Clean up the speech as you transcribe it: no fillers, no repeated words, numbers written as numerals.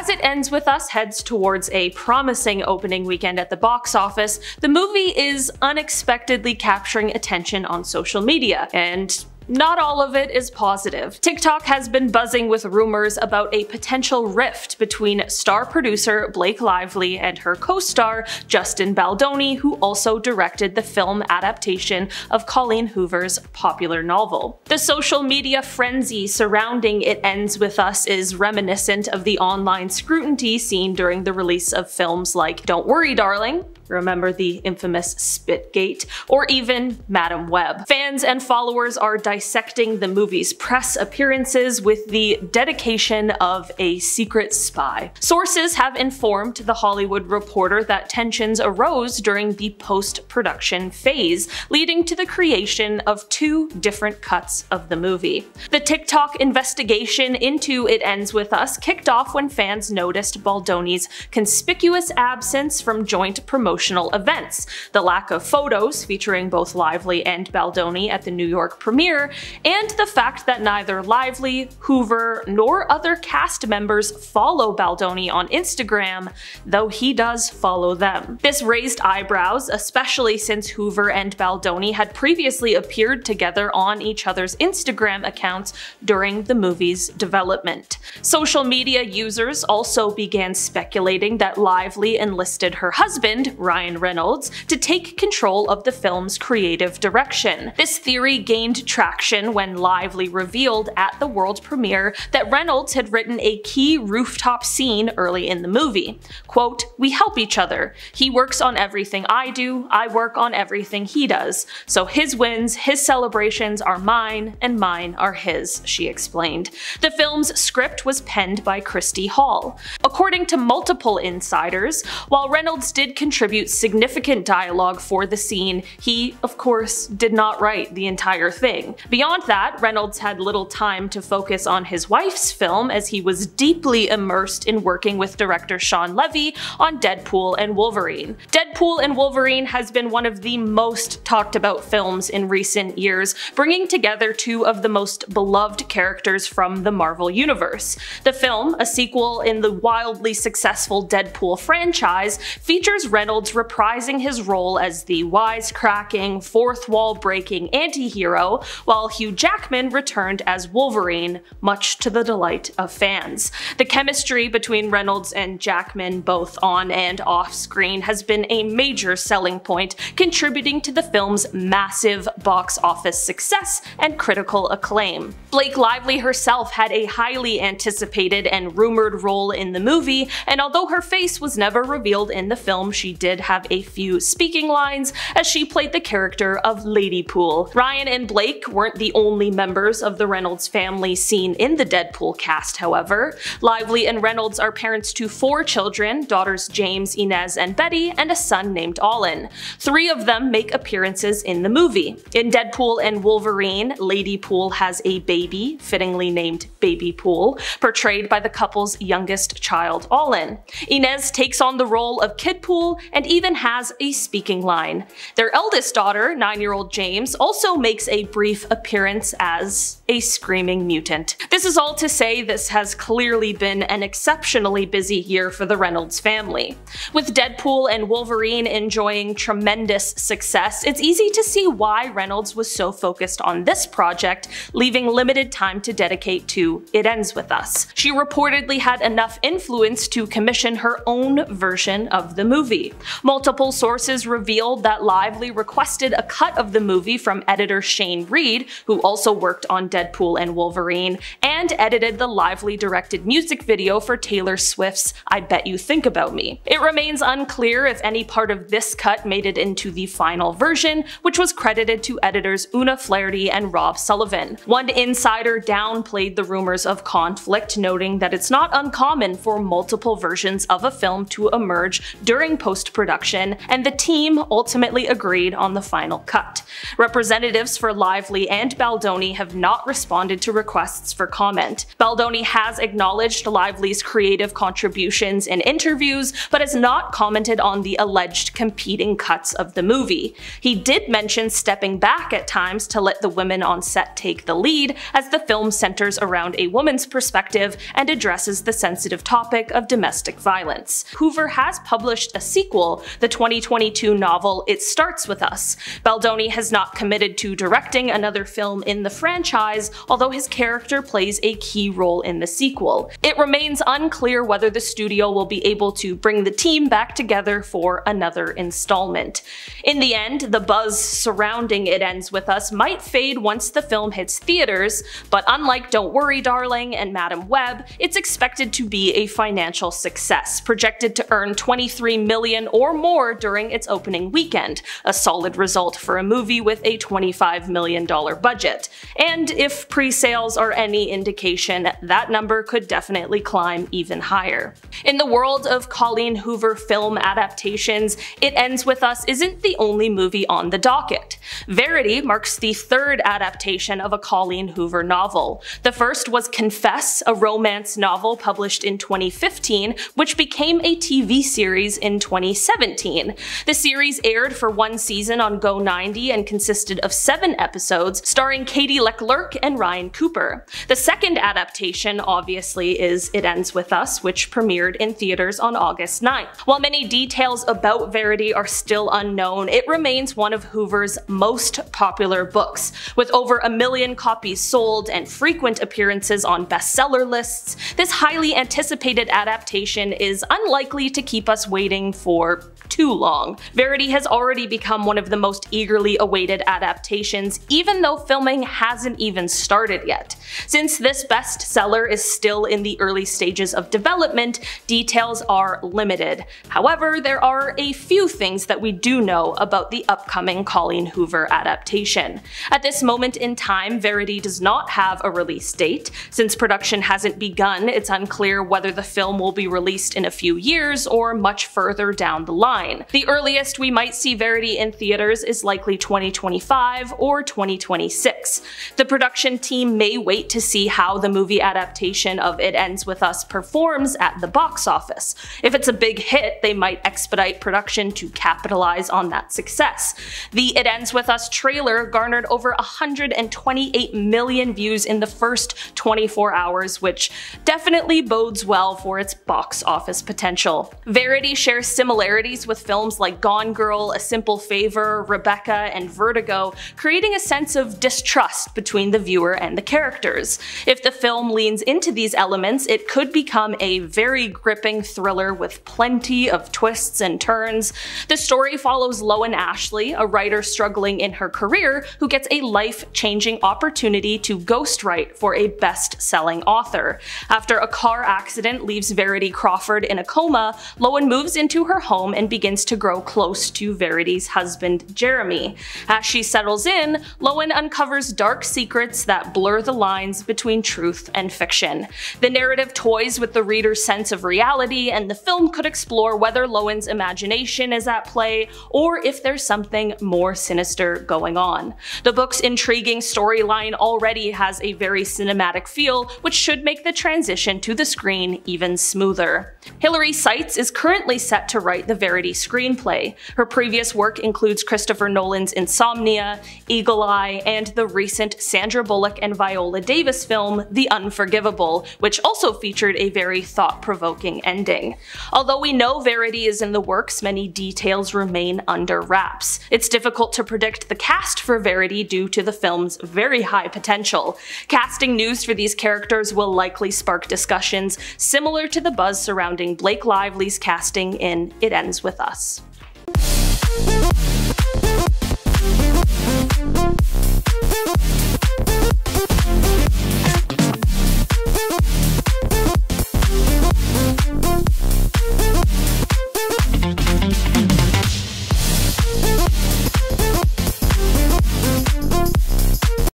As It Ends With Us heads towards a promising opening weekend at the box office, the movie is unexpectedly capturing attention on social media, and not all of it is positive. TikTok has been buzzing with rumors about a potential rift between star producer Blake Lively and her co-star Justin Baldoni, who also directed the film adaptation of Colleen Hoover's popular novel. The social media frenzy surrounding It Ends With Us is reminiscent of the online scrutiny seen during the release of films like Don't Worry Darling, remember the infamous Spitgate, or even Madam Web. Fans and followers are dissecting the movie's press appearances with the dedication of a secret spy. Sources have informed The Hollywood Reporter that tensions arose during the post-production phase, leading to the creation of two different cuts of the movie. The TikTok investigation into It Ends With Us kicked off when fans noticed Baldoni's conspicuous absence from joint promotional events, the lack of photos featuring both Lively and Baldoni at the New York premiere, and the fact that neither Lively, Hoover, nor other cast members follow Baldoni on Instagram, though he does follow them. This raised eyebrows, especially since Hoover and Baldoni had previously appeared together on each other's Instagram accounts during the movie's development. Social media users also began speculating that Lively enlisted her husband, Ryan Reynolds, to take control of the film's creative direction. This theory gained traction when Lively revealed at the world premiere that Reynolds had written a key rooftop scene early in the movie. Quote, "We help each other. He works on everything I do, I work on everything he does. So his wins, his celebrations are mine, and mine are his," she explained. The film's script was penned by Christy Hall. According to multiple insiders, while Reynolds did contribute significant dialogue for the scene, he, of course, did not write the entire thing. Beyond that, Reynolds had little time to focus on his wife's film as he was deeply immersed in working with director Sean Levy on Deadpool and Wolverine. Deadpool and Wolverine has been one of the most talked about films in recent years, bringing together two of the most beloved characters from the Marvel Universe. The film, a sequel in the wildly successful Deadpool franchise, features Reynolds reprising his role as the wisecracking, fourth-wall-breaking anti-hero, while Hugh Jackman returned as Wolverine, much to the delight of fans. The chemistry between Reynolds and Jackman, both on and off-screen, has been a major selling point, contributing to the film's massive box office success and critical acclaim. Blake Lively herself had a highly anticipated and rumored role in the movie, and although her face was never revealed in the film, she did have a few speaking lines as she played the character of Ladypool. Ryan and Blake weren't the only members of the Reynolds family seen in the Deadpool cast, however. Lively and Reynolds are parents to 4 children, daughters James, Inez, and Betty, and a son named Olin. 3 of them make appearances in the movie. In Deadpool and Wolverine, Ladypool has a baby, fittingly named Babypool, portrayed by the couple's youngest child, Olin. Inez takes on the role of Kidpool and even has a speaking line. Their eldest daughter, 9-year-old James, also makes a brief appearance as a screaming mutant. This is all to say this has clearly been an exceptionally busy year for the Reynolds family. With Deadpool and Wolverine enjoying tremendous success, it's easy to see why Reynolds was so focused on this project, leaving limited time to dedicate to It Ends With Us. She reportedly had enough influence to commission her own version of the movie. Multiple sources revealed that Lively requested a cut of the movie from editor Shane Reed, who also worked on Deadpool and Wolverine, and edited the Lively-directed music video for Taylor Swift's I Bet You Think About Me. It remains unclear if any part of this cut made it into the final version, which was credited to editors Una Flaherty and Rob Sullivan. One insider downplayed the rumors of conflict, noting that it's not uncommon for multiple versions of a film to emerge during post-production post-production, and the team ultimately agreed on the final cut. Representatives for Lively and Baldoni have not responded to requests for comment. Baldoni has acknowledged Lively's creative contributions in interviews, but has not commented on the alleged competing cuts of the movie. He did mention stepping back at times to let the women on set take the lead, as the film centers around a woman's perspective and addresses the sensitive topic of domestic violence. Hoover has published a sequel, the 2022 novel It Starts With Us. Baldoni has not committed to directing another film in the franchise, although his character plays a key role in the sequel. It remains unclear whether the studio will be able to bring the team back together for another installment. In the end, the buzz surrounding It Ends With Us might fade once the film hits theaters, but unlike Don't Worry Darling and Madam Web, it's expected to be a financial success, projected to earn $23 million or more during its opening weekend, a solid result for a movie with a $25 million budget. And if pre-sales are any indication, that number could definitely climb even higher. In the world of Colleen Hoover film adaptations, It Ends With Us isn't the only movie on the docket. Verity marks the third adaptation of a Colleen Hoover novel. The first was Confess, a romance novel published in 2015, which became a TV series in 2017. The series aired for one season on Go 90 and consisted of 7 episodes, starring Katie Leclerc and Ryan Cooper. The second adaptation, obviously, is It Ends With Us, which premiered in theaters on August 9th. While many details about Verity are still unknown, it remains one of Hoover's most popular books, with over 1 million copies sold and frequent appearances on bestseller lists. This highly anticipated adaptation is unlikely to keep us waiting for too long. Verity has already become one of the most eagerly awaited adaptations, even though filming hasn't even started yet. Since this bestseller is still in the early stages of development, details are limited. However, there are a few things that we do know about the upcoming Colleen Hoover adaptation. At this moment in time, Verity does not have a release date. Since production hasn't begun, it's unclear whether the film will be released in a few years or much further down the line. The earliest we might see Verity in theaters is likely 2025 or 2026. The production team may wait to see how the movie adaptation of It Ends With Us performs at the box office. If it's a big hit, they might expedite production to capitalize on that success. The It Ends With Us trailer garnered over 128 million views in the first 24 hours, which definitely bodes well for its box office potential. Verity shares similarities with films like Gone Girl, A Simple Favor, Rebecca, and Vertigo, creating a sense of distrust between the viewer and the characters. If the film leans into these elements, it could become a very gripping thriller with plenty of twists and turns. The story follows Loan Ashley, a writer struggling in her career who gets a life-changing opportunity to ghostwrite for a best-selling author. After a car accident leaves Verity Crawford in a coma, Loan moves into her home and begins to grow close to Verity's husband, Jeremy. As she settles in, Loan uncovers dark secrets that blur the lines between truth and fiction. The narrative toys with the reader's sense of reality, and the film could explore whether Loan's imagination is at play or if there's something more sinister going on. The book's intriguing storyline already has a very cinematic feel, which should make the transition to the screen even smoother. Hilary Seitz is currently set to write the Verity screenplay. Her previous work includes Christopher Nolan's Insomnia, Eagle Eye, and the recent Sandra Bullock and Viola Davis film The Unforgivable, which also featured a very thought-provoking ending. Although we know Verity is in the works, many details remain under wraps. It's difficult to predict the cast for Verity due to the film's very high potential. Casting news for these characters will likely spark discussions similar to the buzz surrounding Blake Lively's casting in It Ends With Us.